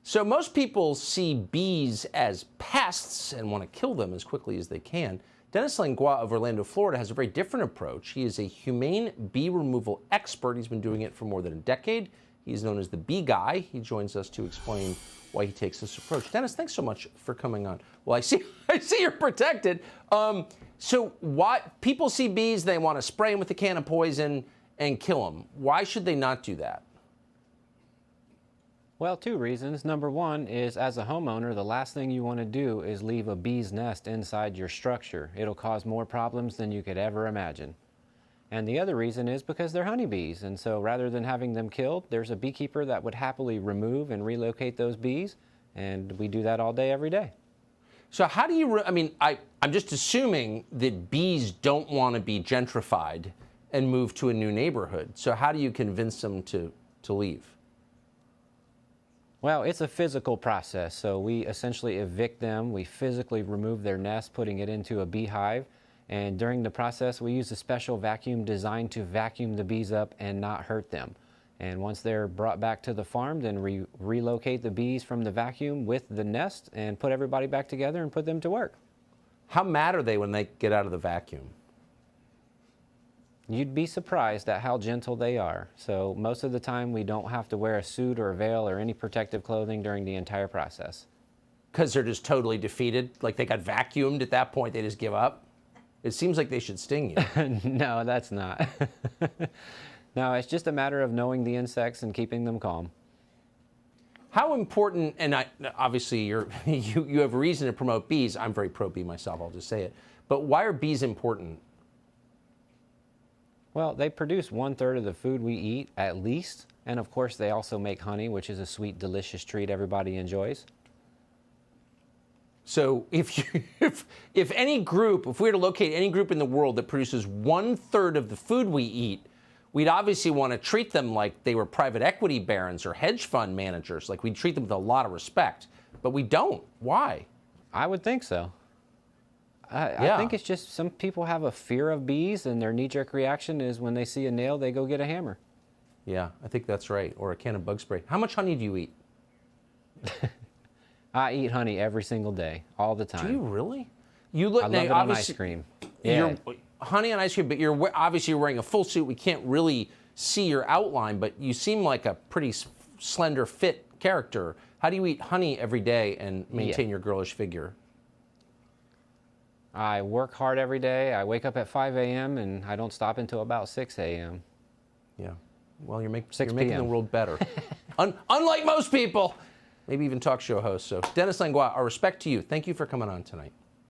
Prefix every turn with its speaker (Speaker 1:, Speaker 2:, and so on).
Speaker 1: So most people see bees as pests and want to kill them as quickly as they can. Dennis Langlois of Orlando, Florida has a very different approach. He is a humane bee removal expert. He's been doing it for more than a decade. He's known as the Bee Guy. He joins us to explain why he takes this approach. Dennis, thanks so much for coming on. Well, I see you're protected. So why people see bees, they want to spray them with a can of poison and kill them. Why should they not do that?
Speaker 2: Well, two reasons. Number one is, as a homeowner, the last thing you want to do is leave a bee's nest inside your structure. It'll cause more problems than you could ever imagine. And the other reason is because they're honeybees, and so rather than having them killed, there's a beekeeper that would happily remove and relocate those bees, and we do that all day, every day.
Speaker 1: So how do you, I'm just assuming that bees don't want to be gentrified and move to a new neighborhood. So how do you convince them to leave?
Speaker 2: Well, it's a physical process. So we essentially evict them. We physically remove their nest, putting it into a beehive. And during the process, we use a special vacuum designed to vacuum the bees up and not hurt them. And once they're brought back to the farm, then we relocate the bees from the vacuum with the nest and put everybody back together and put them to work.
Speaker 1: How mad are they when they get out of the vacuum?
Speaker 2: You'd be surprised at how gentle they are. So most of the time, we don't have to wear a suit or a veil or any protective clothing during the entire process.
Speaker 1: Because they're just totally defeated? Like they got vacuumed at that point, they just give up? It seems like they should sting you.
Speaker 2: No, that's not. No, it's just a matter of knowing the insects and keeping them calm.
Speaker 1: How important, and obviously you have reason to promote bees. I'm very pro-bee myself, I'll just say it. But why are bees important?
Speaker 2: Well, they produce 1/3 of the food we eat, at least. And of course, they also make honey, which is a sweet, delicious treat everybody enjoys.
Speaker 1: So if any group, if we were to locate any group in the world that produces 1/3 of the food we eat, we'd obviously want to treat them like they were private equity barons or hedge fund managers. Like we'd treat them with a lot of respect, but we don't. Why?
Speaker 2: I would think so. I think it's just some people have a fear of bees, and their knee-jerk reaction is when they see a nail, they go get a hammer.
Speaker 1: Yeah, I think that's right. Or a can of bug spray. How much honey do you eat?
Speaker 2: I eat honey every single day, all the time.
Speaker 1: Do you really? You look.
Speaker 2: I love it on ice cream. Yeah.
Speaker 1: Honey on ice cream, but obviously you're wearing a full suit. We can't really see your outline, but you seem like a pretty slender, fit character. How do you eat honey every day and maintain your girlish figure?
Speaker 2: I work hard every day. I wake up at 5 a.m. and I don't stop until about 6 a.m.
Speaker 1: Yeah. Well, you're making
Speaker 2: PM.
Speaker 1: the world better. Unlike most people. Maybe even talk show hosts. So, Dennis Langlois, our respect to you. Thank you for coming on tonight.